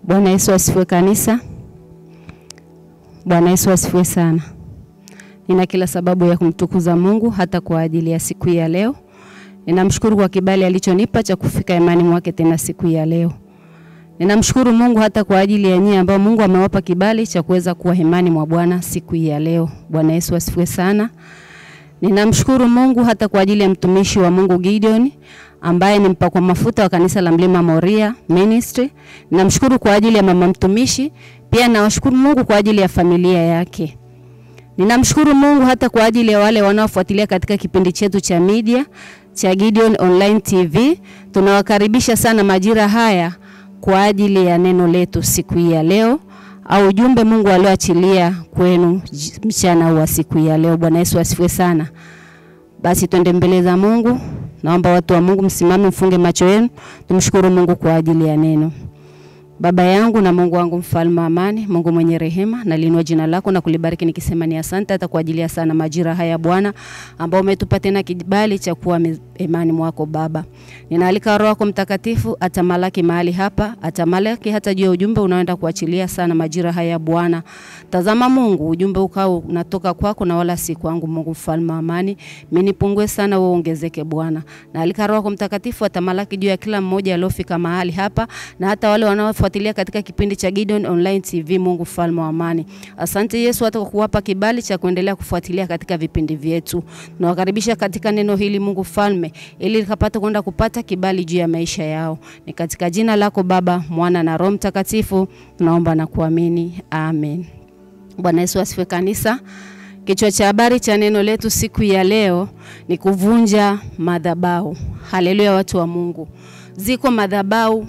Bwana Yesu asifiwe kanisa. Bwana Yesu asifiwe sana. Nina kila sababu ya kumtukuza Mungu hata kwa ajili ya siku ya leo. Ninamshukuru kwa kibali alichonipa cha kufika imani mwake tena siku ya leo. Ninamshukuru Mungu hata kwa ajili ya nyinyi ambao Mungu amewapa kibali cha kuweza kuwa imani mwa Bwana siku ya leo. Bwana Yesu asifiwe sana. Ninamshukuru Mungu hata kwa ajili ya mtumishi wa Mungu Gideon ambaye ni mpakwa mafuta wa kanisa la Mlima Moria Ministry. Ninamshukuru kwa ajili ya mama mtumishi, pia nawashukuru Mungu kwa ajili ya familia yake. Ninamshukuru Mungu hata kwa ajili ya wale wanaofuatilia katika kipindi chetu cha media cha Gideon Online TV. Tunawakaribisha sana majira haya kwa ajili ya neno letu siku ya leo au ujumbe Mungu alioachilia kwenu mchana wa siku ya leo. Bwana Yesu asifiwe sana. Basi twende mbele za Mungu. Naomba watu wa Mungu msimame, mfunge macho yenu, tumshukuru Mungu kwa ajili ya neno. Baba yangu na Mungu wangu mfalme wa amani, Mungu mwenye rehema, nalinua jina lako na kulibariki nikisema ni asante hata kwa ajili ya sana majira haya Bwana ambao umetupa tena kibali cha kuwa imani mwako Baba. Ninaalika Roho yako Mtakatifu atamalaki mahali hapa, atamalaki hata juu ya ujumbe unaoenda kuachilia sana majira haya Bwana. Tazama Mungu, ujumbe ukao unatoka kwako na wala si kwangu Mungu mfalme wa amani. Mimi nipungue sana, wewe ongezeke Bwana. Naalika Roho yako Mtakatifu atamalaki juu ya kila mmoja aliyofika mahali hapa na hata wale wanaofuatilia katika kipindi cha Gideon Online TV. Mungu mfalme wa amani, asante Yesu hata kwa kuwapa kibali cha kuendelea kufuatilia katika vipindi vyetu. Nawakaribisha katika neno hili Mungu mfalme, ili likapate kwenda kupata kibali juu ya maisha yao. Ni katika jina lako Baba, Mwana na Roho Mtakatifu tunaomba na kuamini. Amen. Bwana Yesu asifiwe kanisa. Kichwa cha habari cha neno letu siku ya leo ni kuvunja madhabahu. Haleluya watu wa Mungu. Ziko madhabahu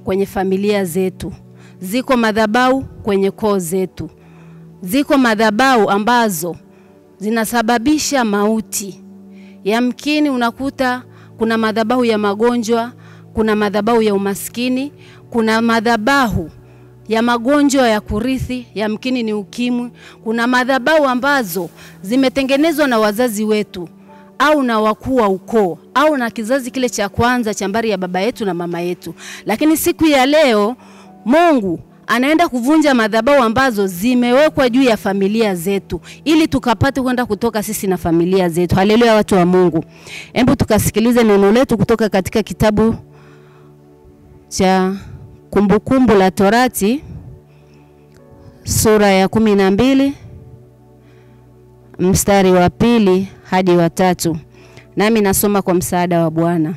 kwenye familia zetu. Ziko madhabahu kwenye koo zetu. Ziko madhabahu ambazo zinasababisha mauti. Yamkini unakuta kuna madhabahu ya magonjwa, kuna madhabahu ya umaskini, kuna madhabahu ya magonjwa ya kurithi, yamkini ni ukimwi. Kuna madhabahu ambazo zimetengenezwa na wazazi wetu au na wakuu wa ukoo au na kizazi kile cha kwanza cha mbari ya baba yetu na mama yetu. Lakini siku ya leo Mungu anaenda kuvunja madhabahu ambazo zimewekwa juu ya familia zetu ili tukapate kwenda kutoka sisi na familia zetu. Haleluya watu wa Mungu. Hebu tukasikilize neno letu kutoka katika kitabu cha Kumbukumbu la Torati sura ya 12 mstari wa 2 hadi wa 3. Nami nasoma kwa msaada wa Bwana.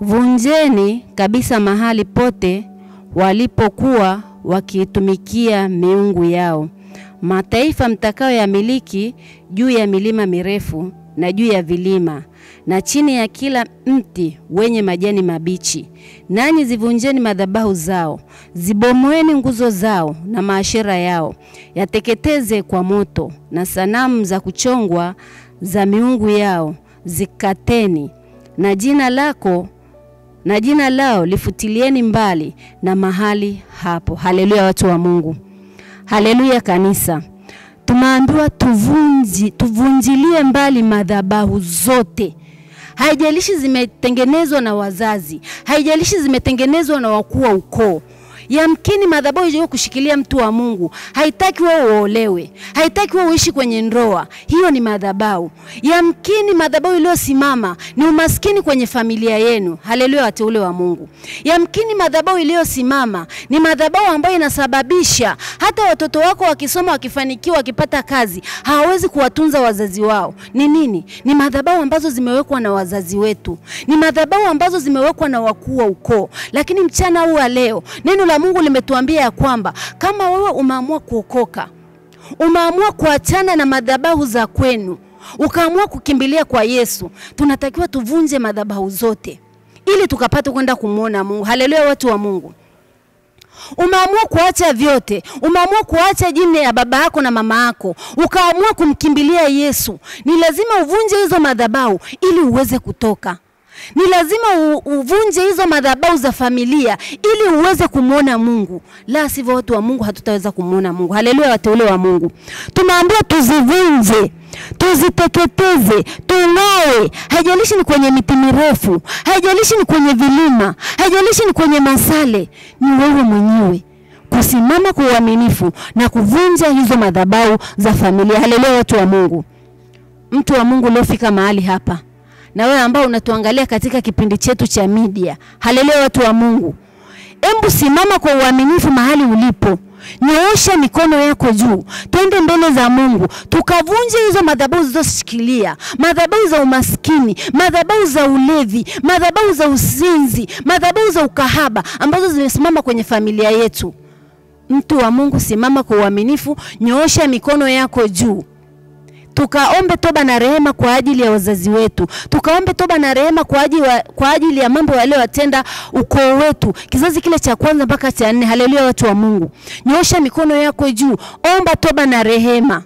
Vunjeni kabisa mahali pote walipokuwa wakitumikia miungu yao, mataifa mtakao ya miliki juu ya milima mirefu na juu ya vilima na chini ya kila mti wenye majani mabichi. Nanyi zivunjeni madhabahu zao, zibomoeni nguzo zao na maashera yao, yateketeze kwa moto, na sanamu za kuchongwa za miungu yao zikateni, na jina lao lifutilieni mbali na mahali hapo. Haleluya watu wa Mungu. Haleluya kanisa. Tumeambiwa tuvunjilie mbali madhabahu zote. Haijalishi zimetengenezwa na wazazi, haijalishi zimetengenezwa na wakuu wa ukoo. Yamkini madhabahu hiyo kushikilia mtu wa Mungu, haitaki wewe uolewe, haitaki wewe uishi kwenye ndoa. Hiyo ni madhabahu. Yamkini madhabahu iliyosimama ni umaskini kwenye familia yenu. Haleluya wateule wa Mungu. Yamkini madhabahu iliyosimama ni madhabahu ambayo inasababisha hata watoto wako wakisoma, wakifanikiwa, wakipata kazi, hawawezi kuwatunza wazazi wao. Ni nini? Ni madhabahu ambazo zimewekwa na wazazi wetu. Ni madhabahu ambazo zimewekwa na wakuu wa ukoo. Lakini mchana huu leo neno la Mungu limetuambia ya kwamba kama wewe umeamua kuokoka, umeamua kuachana na madhabahu za kwenu, ukaamua kukimbilia kwa Yesu, tunatakiwa tuvunje madhabahu zote ili tukapate kwenda kumuona Mungu. Haleluya watu wa Mungu. Umeamua kuacha vyote, umeamua kuacha jina ya baba yako na mama yako, ukaamua kumkimbilia Yesu. Ni lazima uvunje hizo madhabahu ili uweze kutoka. Ni lazima uvunje hizo madhabahu za familia ili uweze kumuona Mungu. La sivyo watu wa Mungu hatutaweza kumuona Mungu. Haleluya wateule wa Mungu. Tumeambiwa tuzivunje tuziteketeze, tung'oe. Haijalishi ni kwenye miti mirefu, haijalishi ni kwenye vilima, haijalishi ni kwenye masale, ni wewe mwenyewe kusimama kwa uaminifu na kuvunja hizo madhabahu za familia. Haleluya watu wa Mungu. Mtu wa Mungu leo fika mahali hapa, na wewe ambao unatuangalia katika kipindi chetu cha media, haleluya watu wa Mungu, embu simama kwa uaminifu mahali ulipo. Nyoosha mikono yako juu, twende mbele za Mungu, tukavunje hizo madhabahu zilizoshikilia, madhabahu za umaskini, madhabahu za ulevi, madhabahu za uzinzi, madhabahu za ukahaba ambazo zimesimama kwenye familia yetu. Mtu wa Mungu, simama kwa uaminifu, nyoosha mikono yako juu. Tukaombe toba na rehema kwa ajili ya wazazi wetu. Tukaombe toba na rehema kwa ajili ya mambo waliowatenda ukoo wetu, kizazi kile cha kwanza mpaka cha 4. Haleluya watu wa Mungu. Nyoosha mikono yako juu, omba toba na rehema.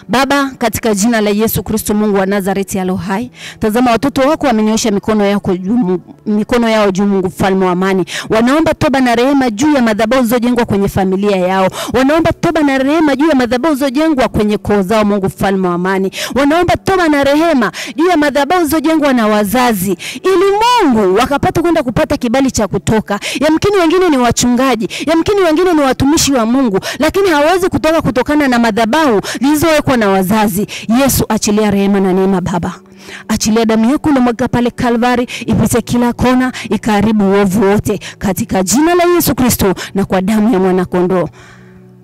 Baba, katika jina la Yesu Kristo Mungu wa Nazareti aliye hai, tazama watoto wako wamenyosha mikono yao juu Mungu mfalme wa amani. Wanaomba toba na rehema juu ya madhabahu zilizojengwa kwenye familia yao. Wanaomba toba na rehema juu ya madhabahu zilizojengwa kwenye koo zao Mungu mfalme wa amani. Wanaomba toba na rehema juu ya madhabahu zilizojengwa na wazazi, ili Mungu wakapata kwenda kupata kibali cha kutoka. Yamkini wengine ni wachungaji, yamkini wengine ni watumishi wa Mungu, lakini hawezi kutoka kutokana na madhabahu zilizowekwa na wazazi. Yesu, achilia rehema na neema Baba. Achilia damu yako iliyomwagika pale Kalvari ipite kila kona, ikaribu uovu wote katika jina la Yesu Kristo na kwa damu ya mwana kondoo.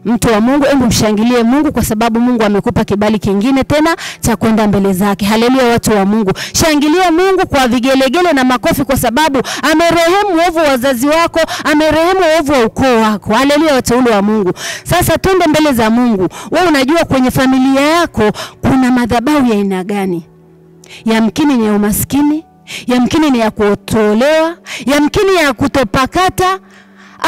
Mtu wa Mungu, hebu mshangilie Mungu kwa sababu Mungu amekupa kibali kingine tena cha kwenda mbele zake. Haleluya watu wa Mungu. Shangilia Mungu kwa vigelegele na makofi kwa sababu amerehemu uovu wa wazazi wako, amerehemu uovu wa ukoo wako. Haleluya watu wa Mungu. Sasa twende mbele za Mungu. Wewe unajua kwenye familia yako kuna madhabahu ya aina gani? Yamkini ni ya umaskini, yamkini ni ya kutolewa, yamkini ya kutopakata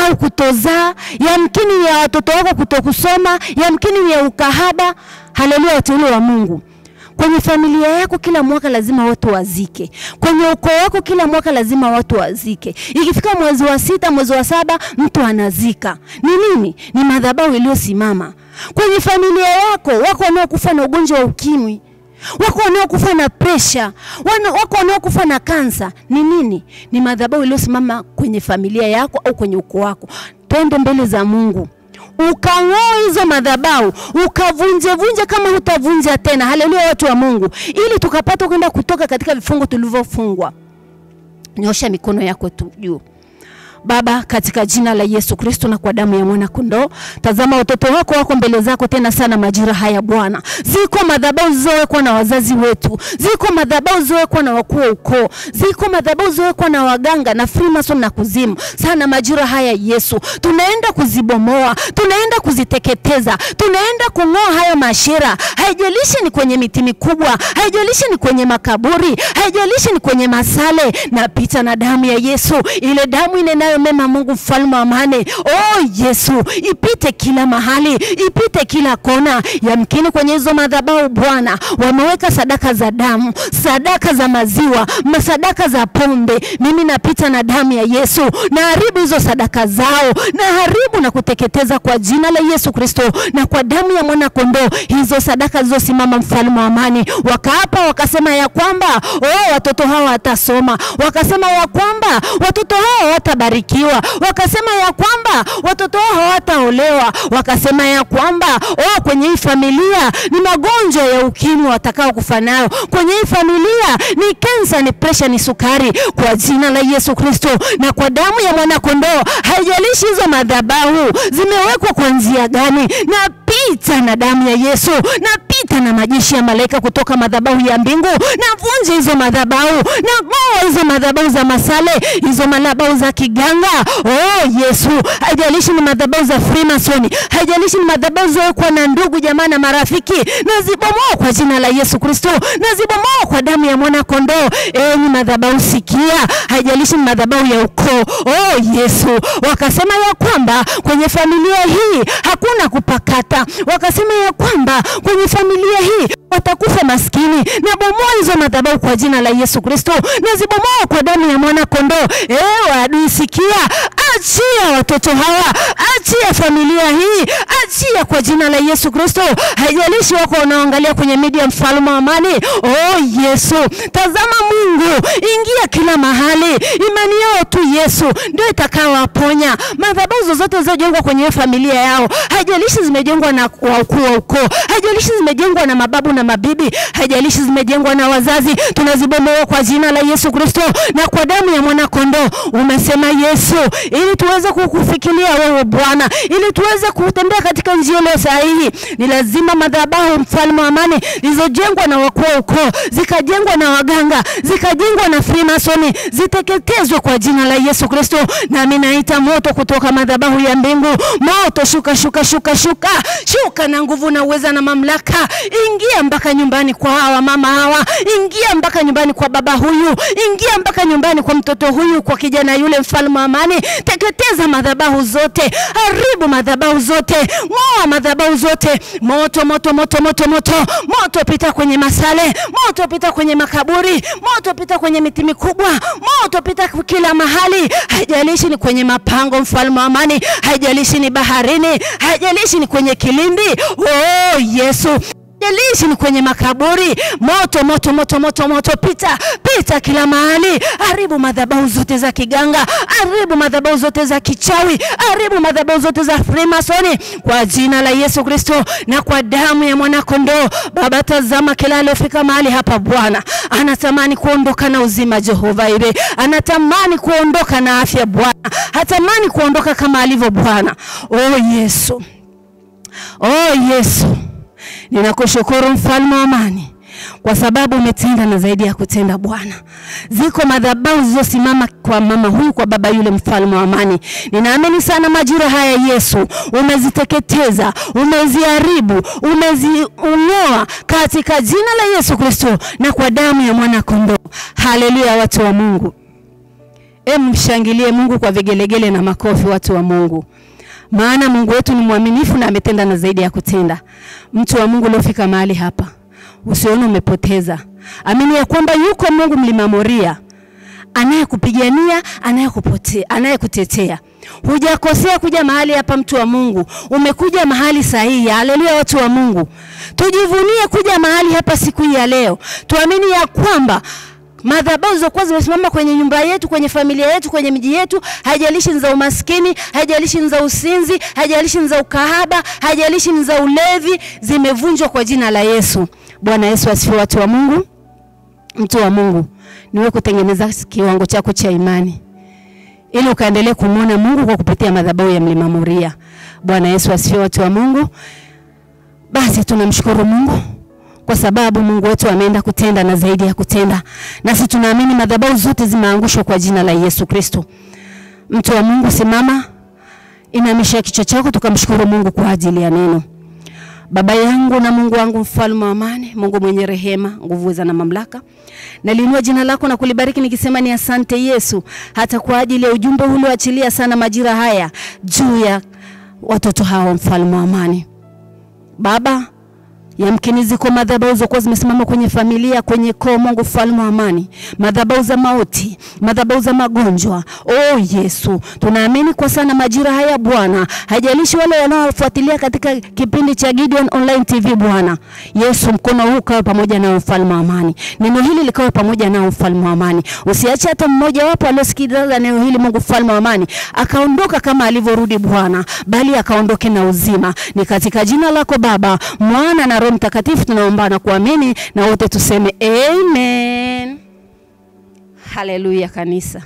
au kutozaa, yamkini ya watoto wako kutokusoma, yamkini ya ukahaba. Haleluya watu wa Mungu. Kwenye familia yako kila mwaka lazima watu wazike. Kwenye ukoo wako kila mwaka lazima watu wazike. Ikifika mwezi wa 6, mwezi wa 7 mtu anazika. Ni nini? Ni madhabahu iliyosimama. Kwenye familia yako wako wanaokufa na ugonjwa wa ukimwi, wako wanaokufa na pressure, wako wanaokufa na kansa. Ni nini? Ni madhabahu iliyosimama kwenye familia yako au kwenye ukoo wako. Twende mbele za Mungu, ukang'oe hizo madhabahu, ukavunje kama hutavunja tena. Haleluya watu wa Mungu, ili tukapata kwenda kutoka katika vifungo tulivyofungwa. Nyosha mikono yako tu juu. Baba, katika jina la Yesu Kristo na kwa damu ya mwana kondoo, tazama watoto wako mbele zako tena sana majira haya Bwana. Ziko madhabahu zilizowekwa na wazazi wetu, ziko madhabahu zilizowekwa na wakuu wa ukoo, ziko madhabahu zilizowekwa na waganga na Freemason na kuzimu. Sana majira haya Yesu, tunaenda kuzibomoa, tunaenda kuziteketeza, tunaenda kung'oa hayo mashira. Haijalishi ni kwenye miti mikubwa, haijalishi ni kwenye makaburi, haijalishi ni kwenye masale, na pita na damu ya Yesu, ile damu inenayo mema Mungu mfalme wa amani. Oh Yesu, ipite kila mahali, ipite kila kona. Yamkini kwenye hizo madhabahu Bwana wameweka sadaka za damu, sadaka za maziwa, sadaka za pombe. Mimi napita na damu ya Yesu, na haribu hizo sadaka zao, na haribu na kuteketeza kwa jina la Yesu Kristo na kwa damu ya mwana kondoo. Hizo sadaka zilizosimama mfalme wa amani, wakaapa wakasema ya kwamba watoto hawa watasoma, wakasema ya kwamba watoto hawa watabariki, wakasema ya kwamba watoto wao hawataolewa, wakasema ya kwamba kwenye hii familia ni magonjwa ya ukimwi watakao kufa nayo, kwenye hii familia ni kansa, ni pressure, ni sukari. Kwa jina la Yesu Kristo na kwa damu ya mwana kondoo, haijalishi hizo madhabahu zimewekwa kwa njia gani, na pita na damu ya Yesu, na pita na majeshi ya malaika kutoka madhabahu ya mbingu, na vunje hizo madhabahu, na ng'oa hizo madhabahu za masale, hizo madhabahu za kiganga. Yesu, haijalishi ni madhabahu za Freemason, haijalishi ni madhabahu zilizowekwa na ndugu jamaa na marafiki, na zibomoa kwa jina la Yesu Kristo, na zibomoa kwa damu ya mwana kondoo. Ni madhabahu sikia, haijalishi ni madhabahu ya ukoo. Yesu, wakasema ya kwamba kwenye familia hii hakuna kupakata, wakasema ya kwamba kwenye familia hii watakufa maskini. Na bomoa hizo madhabahu kwa jina la Yesu Kristo, na zibomoa kwa damu ya mwana kondoo. Adui sikia, achia watoto hawa, achia familia hii, achia kwa jina la Yesu Kristo. Haijalishi wako wanaangalia kwenye media, mfalme wa amani, oh Yesu, tazama Mungu, ingia kila mahali. Imani yao tu Yesu ndio itakayowaponya. Madhabahu zozote zilizojengwa kwenye familia yao, haijalishi zimejengwa na wakuu wa ukoo, haijalishi zimejengwa na mababu na mabibi, haijalishi zimejengwa na wazazi, tunazibomoa kwa jina la Yesu Kristo na kwa damu ya mwana kondoo. Umesema Yesu, ili tuweze kukufikiria wewe Bwana, ili tuweze kutembea katika njia ile sahihi, ni lazima madhabahu, mfalme wa amani, zilizojengwa na wakuu wa ukoo, zikajengwa na waganga, zikajengwa na Freemason, ziteketezwe kwa jina la Yesu Kristo. Na mimi naita moto kutoka madhabahu ya mbingu, moto shuka shuka shuka shuka shuka na nguvu na uweza na mamlaka, ingia mpaka nyumbani kwa hawa mama hawa, ingia mpaka nyumbani kwa baba huyu, ingia mpaka nyumbani kwa mtoto huyu, kwa kijana yule, mfalme wa amani. Teketeza madhabahu zote, haribu madhabahu zote, ngoa madhabahu zote, moto moto moto moto moto moto, pita kwenye masale, moto pita kwenye makaburi, moto pita kwenye miti mikubwa, moto pita kila mahali. Haijalishi ni kwenye mapango, mfalme wa amani, haijalishi ni baharini, haijalishi ni kwenye kilindi, oh Yesu, haijalishi ni kwenye makaburi, moto moto moto moto moto, pita kila mahali. Haribu madhabahu zote za kiganga, haribu madhabahu zote za kichawi, haribu madhabahu zote za Freemason kwa jina la Yesu Kristo na kwa damu ya mwana kondoo. Baba, tazama kila aliyefika mahali hapa Bwana, anatamani kuondoka na uzima Jehova ile, anatamani kuondoka na afya Bwana, hatamani kuondoka kama alivyo Bwana. Oh Yesu, oh Yesu, ninakushukuru mfalme wa amani kwa sababu umetenda na zaidi ya kutenda Bwana. Ziko madhabahu zilizosimama kwa mama huyu, kwa baba yule, mfalme wa amani. Ninaamini sana majira haya Yesu umeziteketeza, umeziharibu, umeziung'oa katika jina la Yesu Kristo na kwa damu ya mwana kondoo. Haleluya watu wa Mungu. Mshangilie Mungu kwa vigelegele na makofi watu wa Mungu. Maana Mungu wetu ni mwaminifu na ametenda na zaidi ya kutenda. Mtu wa Mungu uliofika mahali hapa, usione umepoteza. Amini ya kwamba yuko Mungu mlima Moria, anayekupigania, anayekutetea. Hujakosea kuja mahali hapa mtu wa Mungu, umekuja mahali sahihi. Haleluya watu wa Mungu. Tujivunie kuja mahali hapa siku hii ya leo. Tuamini ya kwamba madhabahu zokuwa zimesimama kwenye nyumba yetu, kwenye familia yetu, kwenye miji yetu, haijalishi ni za umaskini, haijalishi ni za usinzi, haijalishi ni za ukahaba, haijalishi ni za ulevi, zimevunjwa kwa jina la Yesu. Bwana Yesu asifiwe watu wa Mungu. Mtu wa Mungu, niwe kutengeneza kiwango chako cha imani ili ukaendelee kumuona Mungu kwa kupitia madhabahu ya mlima Moria. Bwana Yesu asifiwe watu wa Mungu. Basi tunamshukuru Mungu kwa sababu Mungu wetu ameenda kutenda na zaidi ya kutenda. Nasi tunaamini madhabahu zote zimeangushwa kwa jina la Yesu Kristo. Mtu wa Mungu, simama, inamisha kichwa chako, tukamshukuru Mungu kwa ajili ya neno. Baba yangu na Mungu wangu, mfalme wa amani, Mungu mwenye rehema, nguvu na mamlaka, naliinua jina lako na kulibariki nikisema ni asante Yesu, hata kwa ajili ya ujumbe ulioachilia sana majira haya juu ya watoto hao, mfalme wa amani. Baba, yamkini ziko madhabahu zokuwa zimesimama kwenye familia, kwenye koo, Mungu mfalme wa amani, madhabahu za mauti, madhabahu za magonjwa. Oh Yesu, tunaamini kwa sana majira haya Bwana, haijalishi wale wanaofuatilia katika kipindi cha Gideon Online TV Bwana Yesu, mkono huu ukawe pamoja na mfalme wa amani, neno hili likawe pamoja na mfalme wa amani. Usiache hata mmoja wapo aliosikiza neno hili Mungu mfalme wa amani akaondoka kama alivyorudi Bwana, bali akaondoke na uzima. Ni katika jina lako Baba, Mwana na Roho Mtakatifu tunaomba na kuamini, na wote tuseme amen. Haleluya kanisa.